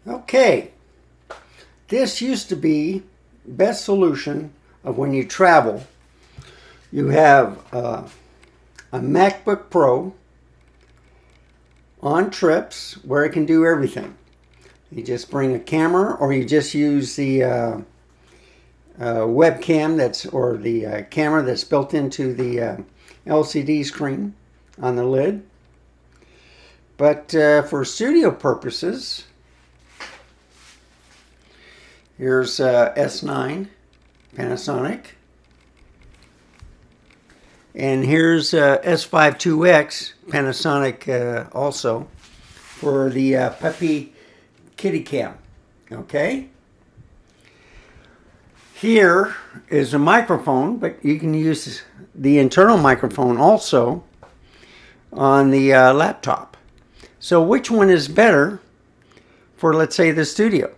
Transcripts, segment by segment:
Okay, this used to be best solution of when you travel. You have a MacBook Pro on trips where it can do everything. You just bring a camera, or you just use the webcam or the camera that's built into the LCD screen on the lid. But for studio purposes, here's S9 Panasonic, and here's S5 IIX Panasonic also for the Peppy Kitty Cam. Okay. Here is a microphone, but you can use the internal microphone also on the laptop. So which one is better for, let's say, the studio?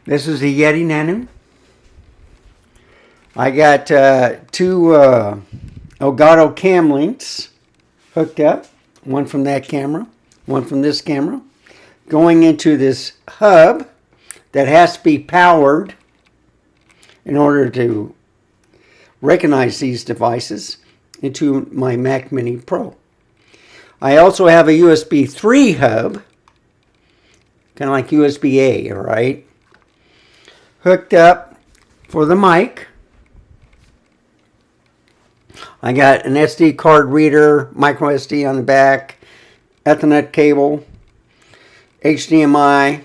This is the Yeti Nano. I got two Elgato Cam Links hooked up, one from that camera, one from this camera, going into this hub that has to be powered in order to recognize these devices into my Mac Mini Pro. I also have a USB 3 hub, kind of like USB A, right? Hooked up for the mic. I got an SD card reader, micro SD on the back, Ethernet cable, HDMI,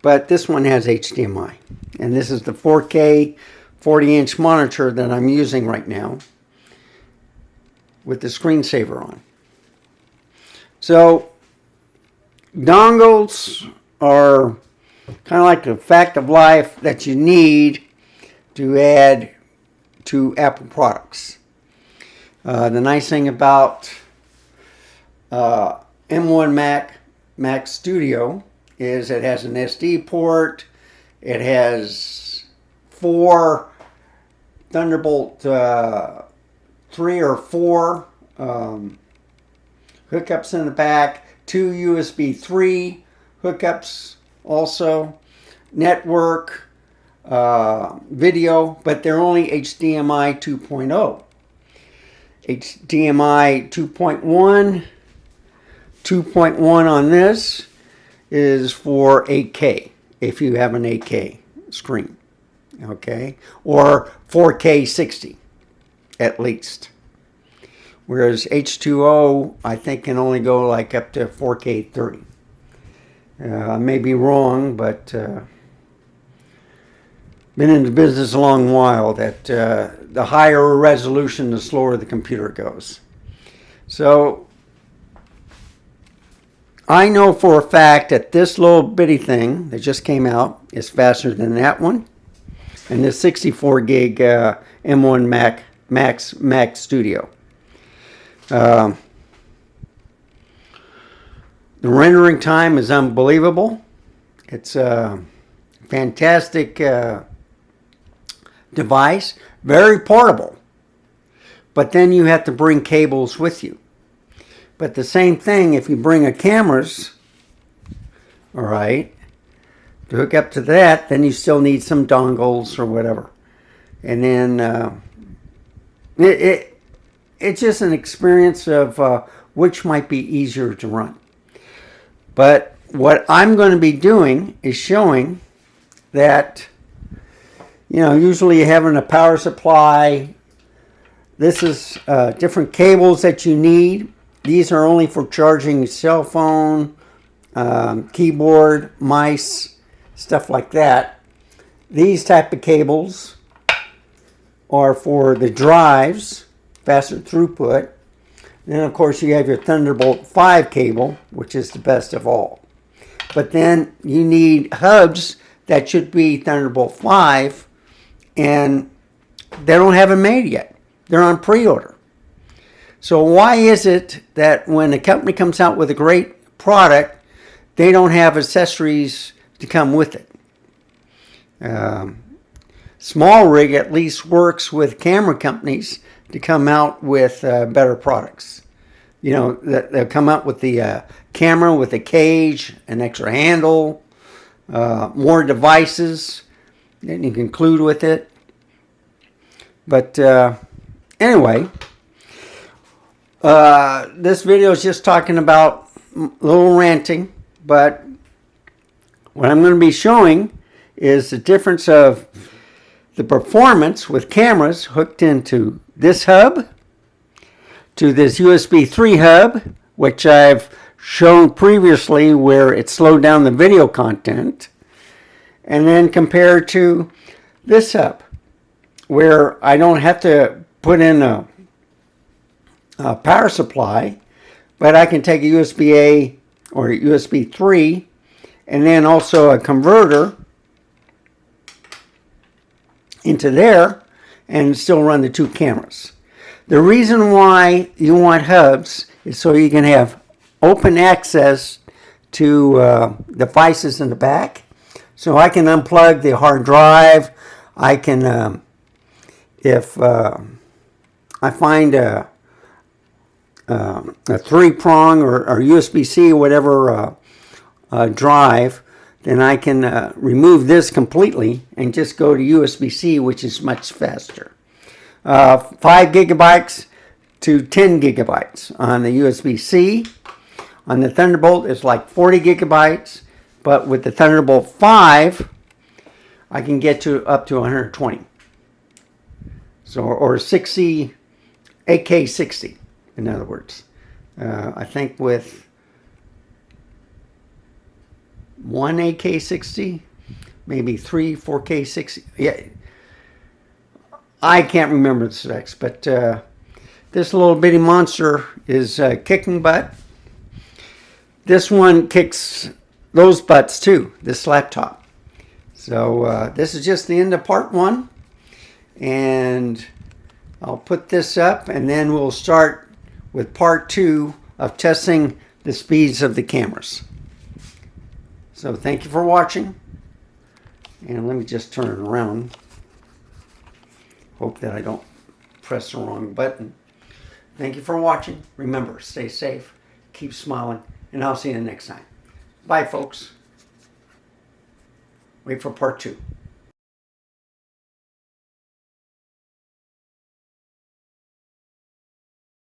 but this one has HDMI. And this is the 4K 40-inch monitor that I'm using right now with the screensaver on. So dongles are kind of like the fact of life that you need to add to Apple products. The nice thing about M1 Mac Studio is it has an SD port. It has 4 Thunderbolt 3 or 4 hookups in the back, 2 USB 3 hookups also, network, video, but they're only HDMI 2.0. HDMI 2.1, 2.1 on this is for 8K, if you have an 8K screen, okay, or 4K 60 at least. Whereas H2O, I think, can only go like up to 4K 30. I may be wrong, but been in the business a long while that the higher resolution, the slower the computer goes. So I know for a fact that this little bitty thing that just came out is faster than that one, and this 64 gig M1 Mac Studio. The rendering time is unbelievable. It's a fantastic device, very portable. But then you have to bring cables with you. But the same thing if you bring a cameras, all right, to hook up to that, then you still need some dongles or whatever. And then it's just an experience of which might be easier to run. But what I'm going to be doing is showing that, usually having a power supply. This is different cables that you need. These are only for charging cell phone, keyboard, mice, stuff like that. These type of cables are for the drives, faster throughput. Then, of course, you have your Thunderbolt 5 cable, which is the best of all. But then you need hubs that should be Thunderbolt 5, and they don't have them made yet. They're on pre-order. So why is it that when a company comes out with a great product, they don't have accessories to come with it? SmallRig at least works with camera companies to come out with better products. You know, they'll come up with the camera with a cage, an extra handle, more devices that you can include with it. But anyway, this video is just talking about a little ranting, but what I'm going to be showing is the difference of the performance with cameras hooked into this hub to this USB 3 hub, which I've shown previously where it slowed down the video content, and then compared to this hub where I don't have to put in a power supply, but I can take a USB-A or a USB 3 and then also a converter into there and still run the two cameras. The reason why you want hubs is so you can have open access to devices in the back. So I can unplug the hard drive. I can, if I find a 3-prong or USB-C or whatever drive, then I can remove this completely and just go to USB-C, which is much faster. 5 gigabytes to 10 gigabytes on the USB-C. On the Thunderbolt, it's like 40 gigabytes, but with the Thunderbolt 5, I can get to up to 120. So, or 60, AK60, in other words. I think with one AK60, maybe 3 4K60. Yeah, I can't remember the specs, but this little bitty monster is kicking butt. This one kicks those butts too, this laptop. So this is just the end of part 1, and I'll put this up and then we'll start with part 2 of testing the speeds of the cameras. So thank you for watching, and let me just turn it around. Hope that I don't press the wrong button. Thank you for watching. Remember, stay safe, keep smiling, and I'll see you next time. Bye, folks. Wait for part 2.